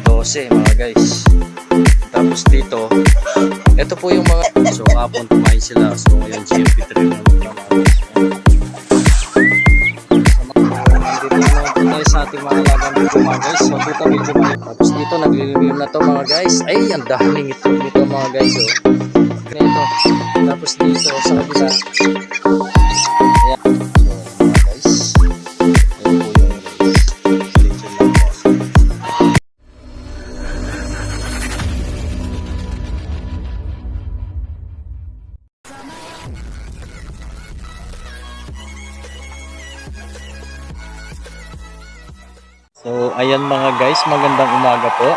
12 mga guys. Tapos dito, ito po yung mga, so hapon kumain sila. So ngayon GMP3 naman mga guys. Nandito naman po tayo sa ating mga lagang dito mga guys. So dito medyo mga, tapos dito naglililim na to mga guys. Ay, ang daming itlog dito mga guys. So ito. Tapos dito sa kabila, ayan. So mga guys, ayan po yung lechon lang po. So ayan mga guys, magandang umaga po.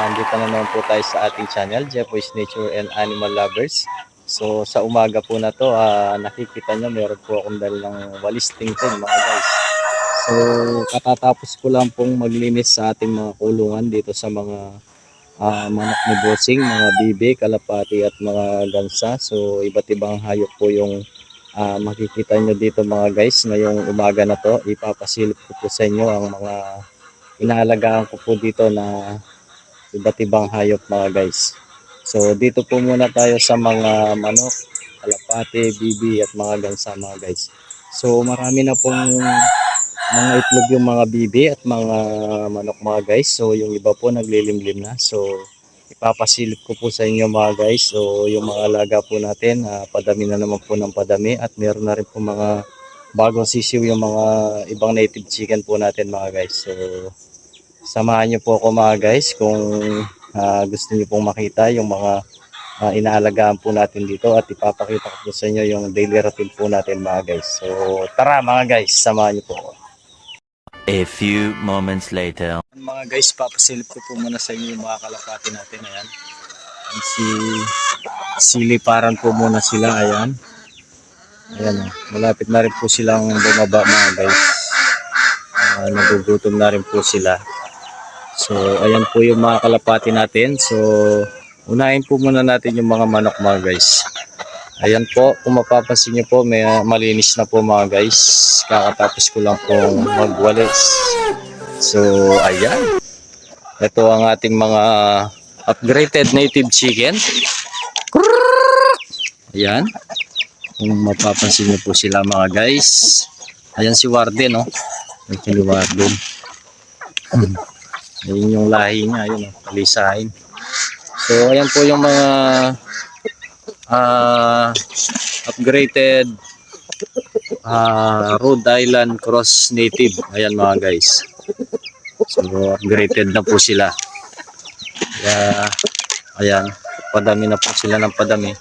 Andito na naman po tayo sa ating channel, Jeffoy's Nature and Animal Lovers. So sa umaga po na to, nakikita nyo meron po akong dalang walis tingting mga guys. So katatapos ko lang pong maglinis sa ating mga kulungan dito sa mga manok ni bossing, mga bibe, kalapati at mga gansa. So iba't ibang hayop po yung makikita nyo dito mga guys. Ngayong umaga na to, ipapasilip ko po sa inyo ang mga inaalagaan ko po dito na iba't ibang hayop mga guys. So dito po muna tayo sa mga manok, kalapate, bibi at mga gansa mga guys. So marami na pong mga itlog yung mga bibi at mga manok mga guys. So yung iba po naglilimlim na. So ipapasilip ko po sa inyo mga guys. So yung mga alaga po natin, padami na naman po ng padami at meron na rin po mga bagong sisiw yung mga ibang native chicken po natin mga guys. So samahan niyo po ako mga guys kung gusto niyo pong makita yung mga inaalagaan po natin dito at ipapakita ko po sa inyo yung daily routine po natin mga guys. So tara mga guys, samahan niyo po ako. A few moments later. Mga guys, papasilip ko po muna sa inyo yung mga kalapati natin. Ayan. Siliparan po muna sila. Ayan. Ayan. Malapit na rin po silang bumaba mga guys. Nagugutom na rin po sila. So ayan po yung mga kalapati natin. So unahin po muna natin yung mga manok mga guys. Ayan po, kung mapapansin nyo po, may malinis na po mga guys. Kakatapos ko lang pong magwalis. So ayan. Ito ang ating mga upgraded native chicken. Ayan. Kung mapapansin nyo po sila mga guys. Ayan si Warden, oh. Ito si Warden. Ayun yung lahi niya, ayun, palisahin. So ayan po yung mga upgraded Rhode Island Cross Native. Ayan mga guys. So upgraded na po sila. Kaya ayan, padami na po sila ng padami.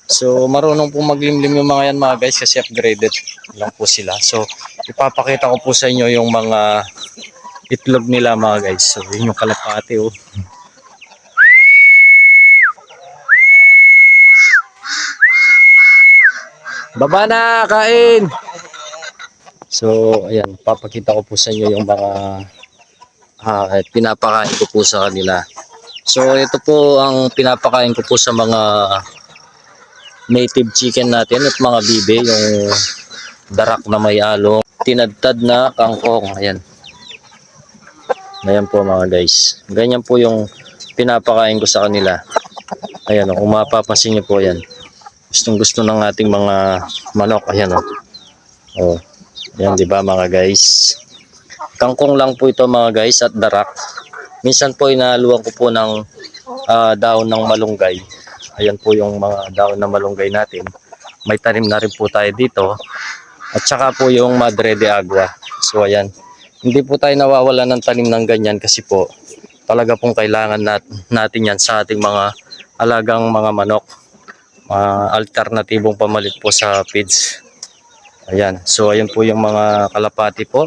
So marunong po maglimlim yung mga yan mga guys kasi upgraded lang po sila. So ipapakita ko po sa inyo yung mga itlog nila mga guys. So yun yung kalapate, oh. Baba na, kain! So ayan, papakita ko po sa inyo yung mga pinapakain ko po sa kanila. So ito po ang pinapakain ko po sa mga native chicken natin at mga bibe, yung darak na may along, tinadtad na kangkong. Ayan. Ayan po mga guys. Ganyan po yung pinapakain ko sa kanila. Ayan o, kung mapapansin nyo po yan. Gustong gusto ng ating mga manok. Ayan o. O. Ayan diba mga guys. Kangkong lang po ito mga guys at darak. Minsan po inaluan ko po ng daon ng malunggay. Ayan po yung mga daon ng malunggay natin. May tanim na rin po tayo dito. At saka po yung Madre de Agua. So ayan. Hindi po tayo nawawala ng tanim ng ganyan kasi po talaga pong kailangan natin yan sa ating mga alagang mga manok. Alternatibong pamalit po sa feeds. Ayan. So ayun po yung mga kalapati po.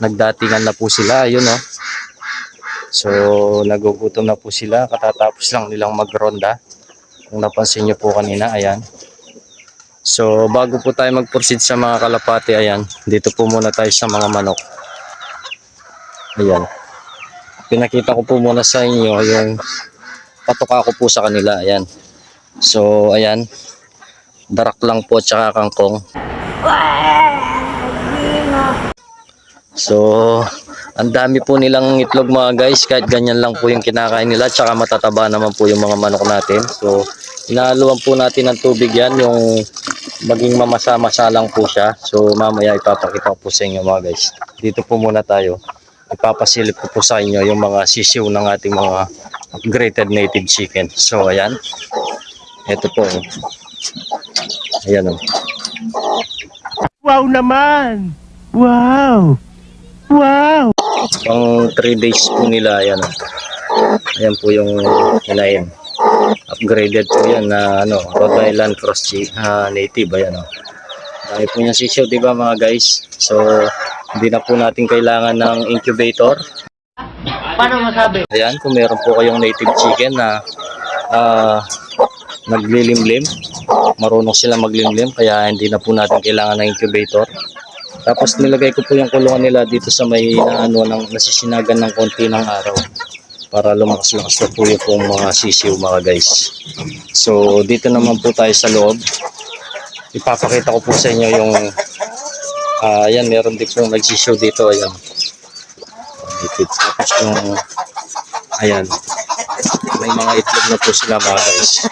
Nagdatingan na po sila. Ayun o. So nagugutom na po sila. Katatapos lang nilang magronda. Kung napansin nyo po kanina. Ayan. So bago po tayo mag-proceed sa mga kalapati, ayan, dito po muna tayo sa mga manok. Ayan. Pinakita ko po muna sa inyo yung patuka ko po sa kanila. Ayan. So ayan. Darak lang po tsaka kangkong. So Ang dami po nilang itlog mga guys, kahit ganyan lang po yung kinakain nila, tsaka matataba naman po yung mga manok natin. So, inahaluan po natin ng tubig yan, yung maging mamasa-masa lang po siya. So, mamaya ipapakita ko po sa inyo mga guys. Dito po muna tayo. Ipapasilip ko po sa inyo yung mga sisiw ng ating mga grated native chicken. So, ayan. Ito po. Ayan o. Wow naman! Wow! Wow! Pang 3 days po nila, ayan. Ayan po yung hinain. Upgraded po yan na Rhode Island Cross Native, ayan o. Dami po niyang sisiyo, diba mga guys? So, hindi na po natin kailangan ng incubator. Paano masabi? Ayan, kung meron po kayong native chicken na naglilimlim, marunong sila maglimlim, kaya hindi na po natin kailangan ng incubator. Tapos nilagay ko po yung kulungan nila dito sa may nasisinagan ng konti ng araw para lumakas-lakas na po yung pong mga sisiw mga guys. So dito naman po tayo sa loob. Ipapakita ko po sa inyo yung ayan, meron din pong nagsisiw dito, ayan. Tapos yung ayan, may mga itlog na po sila mga guys.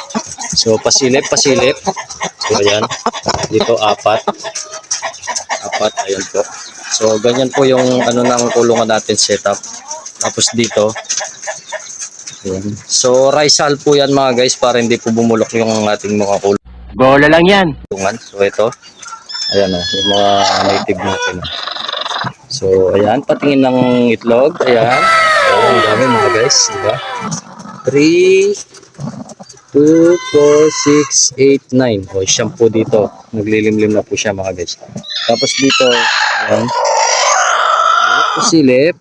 So pasilip. So ayan, dito apat, ayan po. So ganyan po yung ng kulungan natin setup. Tapos dito ayan. So rice hull po yan mga guys, para hindi po bumulok yung ating mga Bola lang yan. kulungan. So ito, ayan yung mga native natin. So ayan, patingin ng itlog, ayan. Ang dami mga guys, diba? 3, 2, 4, 6, 8, 9. O, siyam po dito. Naglilimlim na po siya mga guys. Tapos dito, ayan. Silip.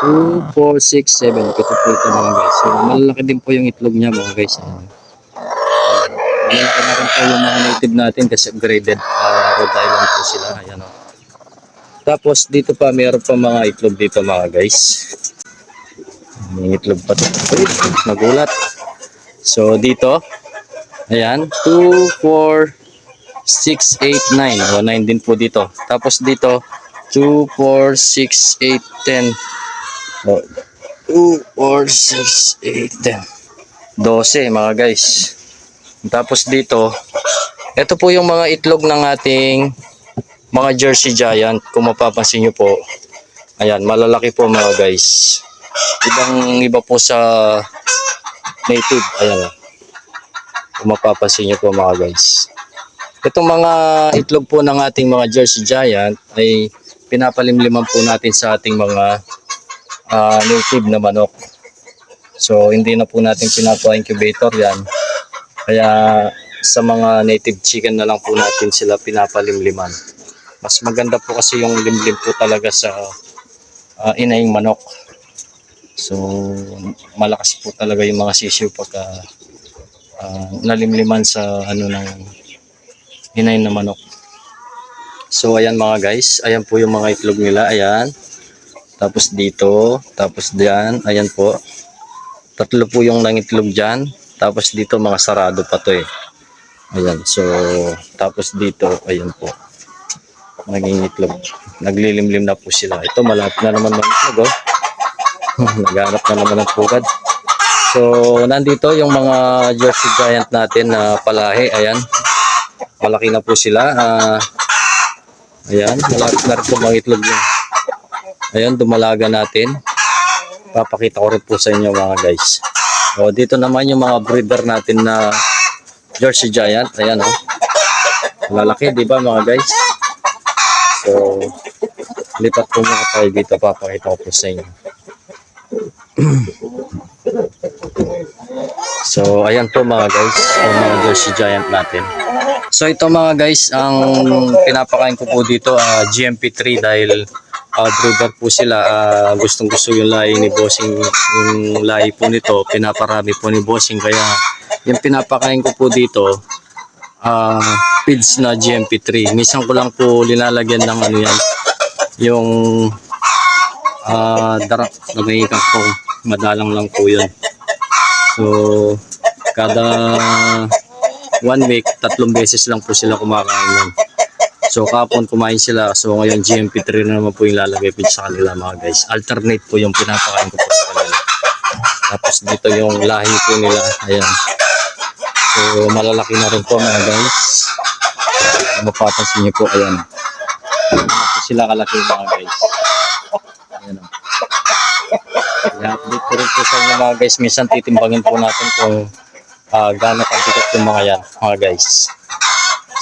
2, 4, 6, 7. Ito po ito mga guys. So, malalaki din po yung itlog niya mga guys. Malalaki na rin po yung mga native natin kasi upgraded. Rhode Island po sila. Ayan o. Tapos dito pa, meron pa mga itlog dito mga guys. May itlog pa ito. Nagulat. So dito, ayan, 2, 4, 6, 8, 9. O, 9 din po dito. Tapos dito, 2, 4, 6, 8, 10. O, 2, 4, 6, 8, 10. 12 mga guys. Tapos dito, ito po yung mga itlog ng ating mga Jersey Giant. Kung mapapansin nyo po, ayan, malalaki po mga guys. Iba po sa native, ayan. Kung mapapansin nyo po mga guys. Itong mga itlog po ng ating mga Jersey Giant ay pinapalimliman po natin sa ating mga native na manok. So hindi na po natin pinapa-incubator yan. Kaya sa mga native chicken na lang po natin sila pinapalimliman. Mas maganda po kasi yung limlim po talaga sa inaying manok. So malakas po talaga yung mga sisiw pagka nalimliman sa ng inay na manok. So ayan mga guys, ayan po yung mga itlog nila, ayan. Tapos dito, tapos diyan, ayan po. Tatlo po yung nangitlog diyan. Tapos dito mga sarado pa to eh. Ayan, so tapos dito, ayan po. Naging itlog. Naglilimlim na po sila. Ito malapit na naman ng itlog oh. Naghanap na naman ng pugad. So nandito yung mga Jersey Giant natin na palahi, ayan. Malaki na po sila. Ayan, malapit na rin po mga itlog yun. Ayan, dumalaga natin. Papakita ko rin po sa inyo mga guys. O, dito naman yung mga breeder natin na Jersey Giant. Ayan o. Lalaki, di ba mga guys? So, lipat po muna tayo dito. Papakita ko po sa inyo. So, ayan po mga guys. Yung mga Jersey Giant natin. So, ito mga guys, ang pinapakain ko po dito, GMP3 dahil breeder po sila. Gustong gusto yung lahi ni Bossing, yung lahi po nito, pinaparami po ni Bossing. Kaya yung pinapakain ko po dito, feeds na GMP3. Minsan ko lang po linalagyan ng yan, yung darak na may po, madalang lang po yun. So kada 1 week, 3 beses lang po sila kumakain nun. So kapon kumain sila. So ngayon GMP3 na naman po yung lalagay po sa kanila mga guys. Alternate po yung pinapakain ko po sa kanila. Tapos dito yung lahi po nila. Ayan. So malalaki na rin po mga guys. Mapapansin niyo po. Ayan. Ayan po sila kalaki mga guys. Ayan o. I-update ko rin po sa inyo mga guys. Minsan titimbangin po natin kung gaano kabigat yung mga yan mga guys.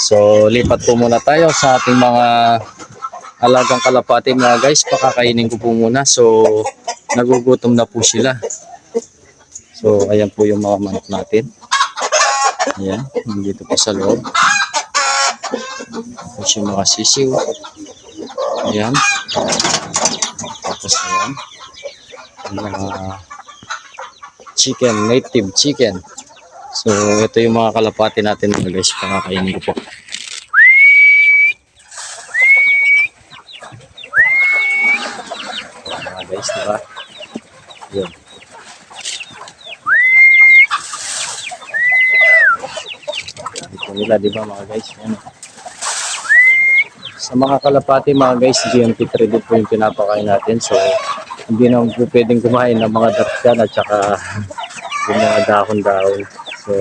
So lipat po muna tayo sa ating mga alagang kalapati mga guys. Pakakainin ko po muna. So nagugutom na po sila. So ayan po yung mga manok natin. Ayan, nandito po sa loob. Tapos yung mga sisiw. Ayan. Tapos ayan. Yung mga chicken, native chicken. So ito yung mga kalapati natin mga guys. Pakakainin ko po. Mga guys, diba? Ayan. Dito nila, diba mga guys? Ayan. Sa mga kalapati mga guys, GMP3 din po yung pinapakain natin. So hindi naman po pwedeng kumain ng mga datyan at saka yung mga dahon-dahon. So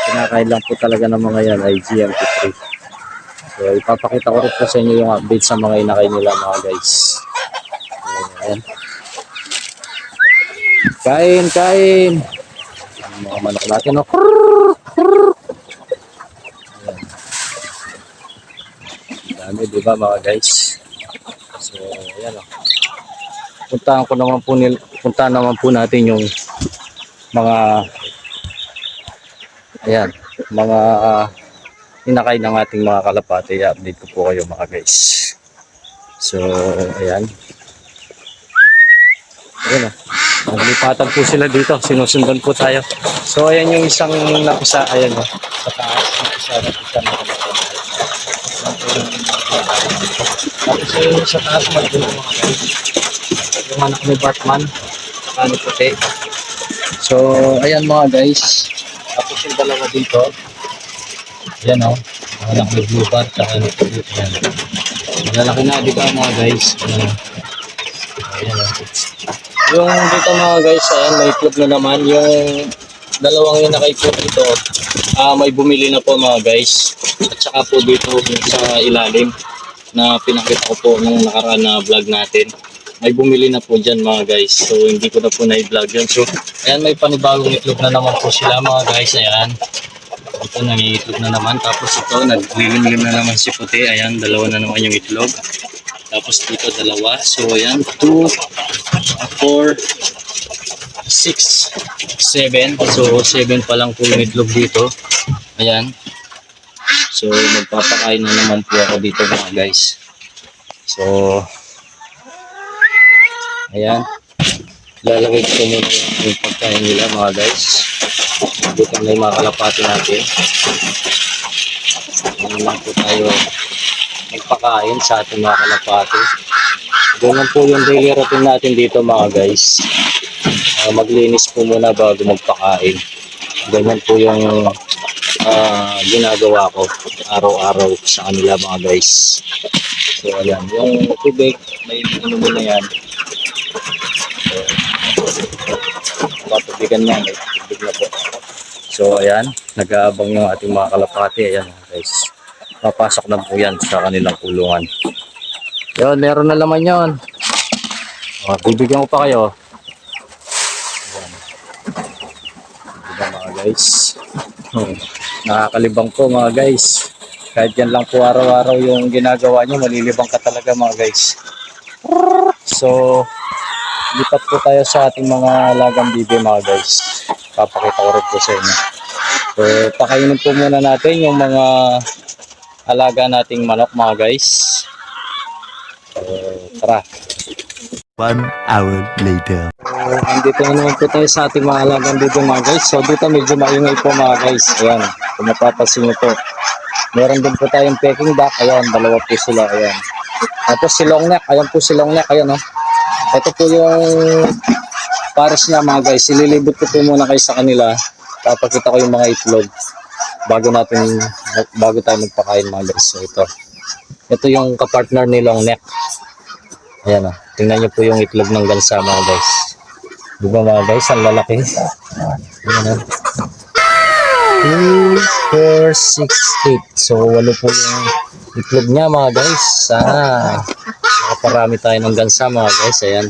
kinakain lang po talaga ng mga yan ay GMP3. So ipapakita ko rin po sa inyo yung update sa mga inakain nila mga guys. So, ayan. Kain, kain! Yung mga manok natin, no? Dami, di ba mga guys? So, ayan o. Puntahan naman po natin yung mga ayan, mga inakay ng ating mga kalapati. I-update ko po kayo mga guys. So, ayan. Ayan o. Naglipatan po sila dito. Sinusundan po tayo. So, ayan yung isang napisa. Ayan o. Sa taas. Napisa na tapos yung sa taas magdulo mga guys. Yung anak ni Batman. Ano puti. So, ayan mga guys. Tapos yung dalawa dito. Ayan o. Anak ni Blue Bat. Ano puti. Ayan. Malalaki na di ba mga guys. Ayan o. Yung dito mga guys. Ayan. May itlog na naman. Yung dalawang inakay po dito. May bumili na po mga guys. At saka po dito sa ilalim na pinakita ko po nung nakaraan na vlog natin. May bumili na po dyan mga guys. So hindi ko na po na-vlog yun. So ayan, may panibagong itlog na naman po sila mga guys. Ayan. Ito nangiitlog na naman. Tapos ito naglilimlim na naman si puti. Ayan, dalawa na naman yung itlog. Tapos dito dalawa. So ayan, 2, 4, 6, 7. So 7 pa lang po yung itlog dito. Ayan. So magpapakain na naman po ako dito mga guys. So ayan. Lalagay ko muna yung pagkain nila mga guys. Dito na yung mga kalapati natin. Ayan lang po tayo magpakain sa ating mga kalapati. Ganyan po yung daily routine natin dito mga guys. Maglinis po muna bago magpakain. Ganyan po yung ginagawa ko araw-araw sa kanila mga guys. So ayan, yung tubig may inumin na yan. So, patubigan niya, may tubig na po. So ayan, nag-aabang yung ating mga kalapati. Ayan guys, papasok na po yan sa kanilang kulungan. Yun, meron na laman yun. Bibigyan ko pa kayo. Ayan. Diba mga guys? Nakakalibang po mga guys. Kahit yan lang po araw-araw yung ginagawa nyo, malilibang ka talaga mga guys. So lipat po tayo sa ating mga alagang bibi mga guys. Papakita ko rin po sa inyo. So pakainin po muna natin yung mga alaga nating manok mga guys. So tara. 1 hour later. Andito na naman po tayo sa ating mga alagang bibi mga guys. So dito medyo maingay po mga guys. Ayan, kung mapapansin nyo po. Meron din po tayong peking duck. Ayan, dalawa po sila. Ayan. Tapos si long neck. Ayan po si long neck. Ayan o. Ito po yung pares niya mga guys. Ililibot ko po muna kayo sa kanila. Papakita ko yung mga itlog bago tayo magpakain mga guys. So ito. Ito yung kapartner ni long neck. Ayan o. Tingnan nyo po yung itlog ng gansa mga guys. Di ba mga guys? Ang lalaki. Ayan o. 2, 4, 6, 8. So, 8 po yung itlog niya mga guys. Sana makaparami tayo ng gansa mga guys. Ayan.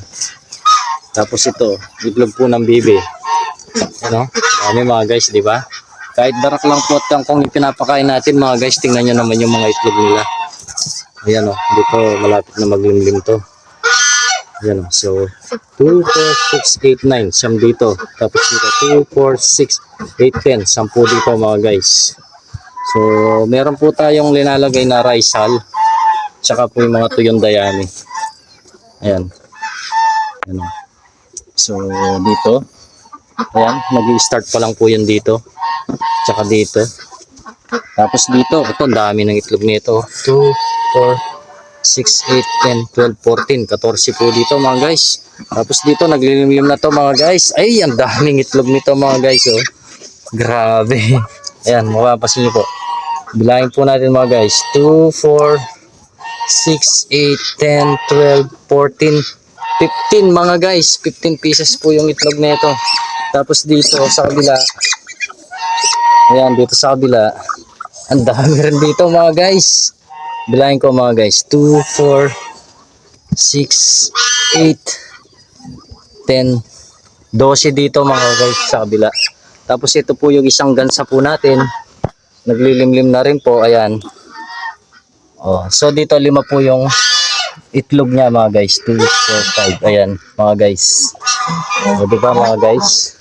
Tapos ito, itlog po ng bibi. Ano? Dami mga guys, di ba? Kahit darak lang po at kangkong yung pinapakain natin mga guys, tingnan nyo naman yung mga itlog nila. Ayan o, dito malapit na maglimlim to. Ayan o, so 2, 4, 6, 8, 9, siyam dito. Tapos dito 2, 4, 6, 8, 10, 10 dito mga guys. So meron po tayong linalagay na risal, tsaka po yung mga tuyong dayami. Ayan. Ayan o. So dito, ayan, mag-i-start pa lang po yun dito. Tsaka dito. Tapos dito, ito, dami ng itlog nito. 2, 4, 6, 8, 10, 12, 14. 14 po dito mga guys. Tapos dito, naglilimlim na to mga guys. Ay, ang daming itlog nito mga guys. Oh. Grabe. Ayan, mapapasin nyo po. Bilangin po natin mga guys. 2, 4, 6, 8, 10, 12, 14, 15 mga guys. 15 pieces po yung itlog nito. Tapos dito sa kabila, ayan, dito sa kabila, ang dami rin dito mga guys. Bilangin ko mga guys, 2, 4, 6, 8, 10, 12 dito mga guys sa kabila. Tapos ito po yung isang gansa po natin. Naglilimlim na rin po, ayan. Oh, so dito 5 po yung itlog niya mga guys, 2, 4, 5, ayan mga guys. O, diba mga guys?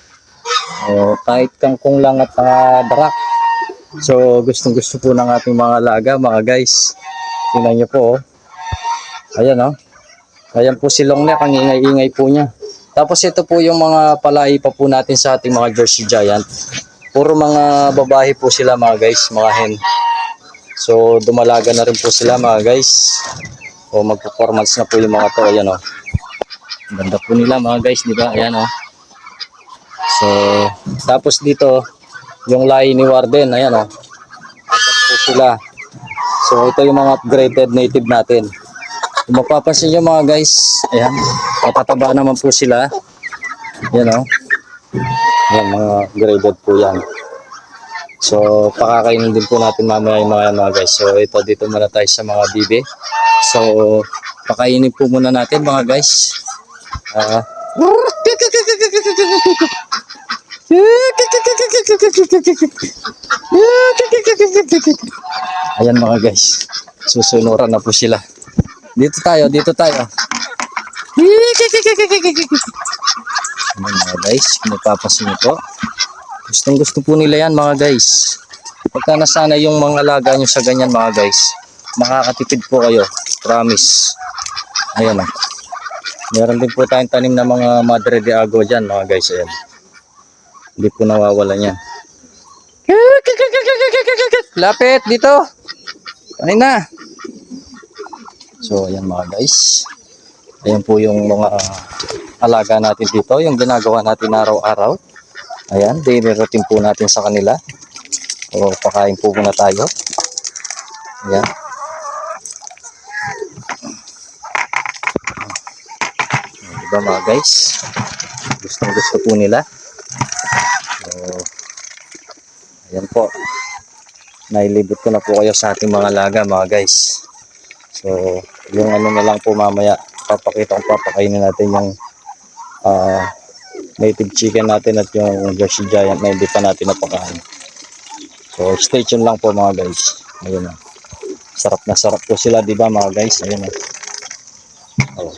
O, kahit kangkong lang at darak. So gustong gusto po ng ating mga alaga mga guys. Tingnan nyo po oh. Ayan oh. Ayan po si long neck, ang ingay-ingay po niya. Tapos ito po yung mga palay pa po natin sa ating mga Jersey Giant. Puro mga babae po sila mga guys, mga hen. So dumalaga na rin po sila mga guys. O mag-performance na po yung mga to. Ayan oh. Ganda po nila mga guys, di ba? Ayan oh. So tapos dito yung lahi ni Warden, ayan oh. Apat po sila. So ito yung mga upgraded native natin. Kung mapapansin nyo mga guys, ayan, matataba naman po sila. Ayan oh. Ayan, mga graded po yan. So pakakainin din po natin mamaya yung mga guys. So ito, dito muna tayo sa mga bibi. So pakainin po muna natin mga guys. Ayan mga guys, susunuran na po sila. Dito tayo, dito tayo. Ayan mga guys, mapapasin nyo po. Gustong gusto po nila yan mga guys. Pagka nasanay yung mga alaga nyo sa ganyan mga guys, makakatipid po kayo, promise. Ayan o. Meron din po tayong tanim na mga Madre de Agua dyan mga guys. Ayan. Hindi po nawawalan yan. Lapit dito. Kanin na. So ayan mga guys. Ayan po yung mga alaga natin dito. Yung ginagawa natin araw-araw. Ayan. Daily routine po natin sa kanila. So pakain po muna tayo. Ayan. Diba mga guys? Gustong gusto po nila. So ayan po. Nailibot ko na po kayo sa ating mga alaga mga guys. So yung ano na lang po mamaya, papakainin natin yung native chicken natin at yung Jersey Giant na hindi pa natin napakain. So stay tuned lang po mga guys. Ayun na. Sarap na sarap po sila, di ba mga guys? Ayun na. Oh.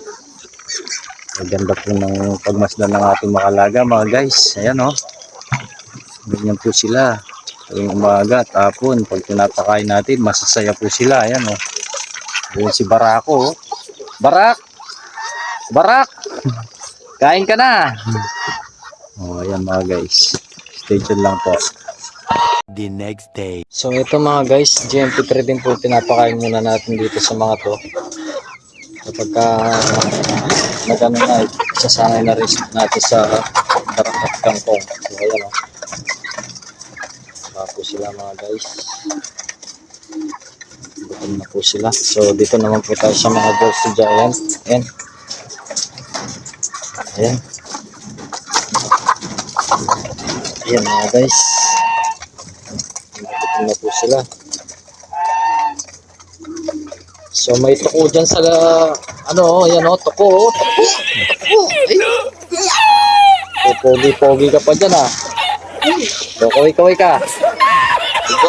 Maganda po ng pagmasdan ng ating mga alaga mga guys. Ayan o. Ganyan po sila. Yung umaga, tapon, pag pinapakain natin, masasaya po sila. Ayan o. Ayan si Barako. Barak! Barak! Kain ka na! O, ayan mga guys. Stay tuned lang po. The next day. So ito mga guys, GMP3 din po pinapakain muna natin dito sa mga to. Kapag nagano na, sasanay na rin natin sa darak at kangkong. So ayan o. Bago sila mga guys. Ayan na po sila. So, dito naman po tayo sa mga Jersey Giant. Ayan. Ayan. Ayan mga guys. Dito na po sila. So, may tuko dyan sa, ayan o, tuko. So, pogi-pogi ka pa dyan So, kaway-kaway ka.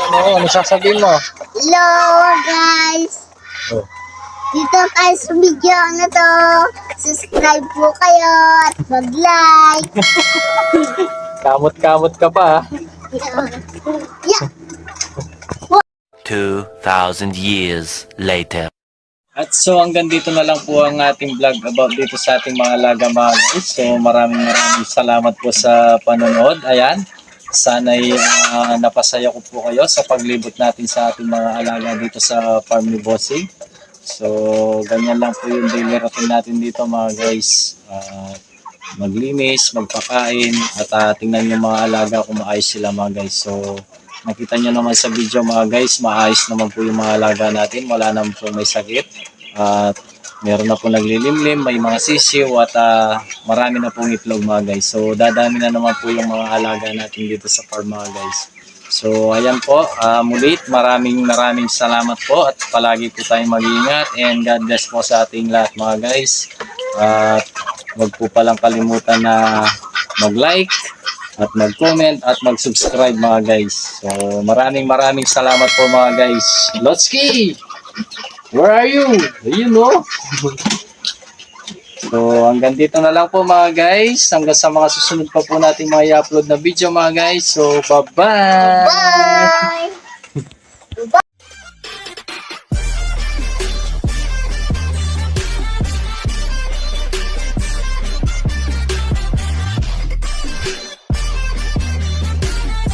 Ano sasabihin mo? Hello guys! Oh. Dito kayo sa video na to. Subscribe po kayo at mag-like. Kamot-kamot ka pa Yeah. 2,000 years later. At so hanggang dito na lang po ang ating vlog about dito sa ating mga alaga mga guys. So maraming salamat po sa panonood. Ayan. Sana'y napasaya ko po kayo sa paglibot natin sa ating mga alaga dito sa farm ni Bossing. So ganyan lang po yung daily routine natin dito mga guys. Maglinis, magpakain at tingnan yung mga alaga kung maayos sila mga guys. So nakita nyo naman sa video mga guys, maayos naman po yung mga alaga natin. Wala naman po may sakit. At meron na po naglilimlim, may mga sisiw at marami na pong itlog mga guys. So dadami na naman po yung mga alaga natin dito sa farm mga guys. So ayan po, muli maraming salamat po at palagi po tayong mag-iingat and God bless po sa ating lahat mga guys. At huwag po palang kalimutan na mag-like at mag-comment at mag-subscribe mga guys. So maraming salamat po mga guys. Lotski! Where are you? You know? So hanggang dito na lang po mga guys. Hanggang sa mga susunod pa po natin mga i-upload na video mga guys. So bye-bye! Bye!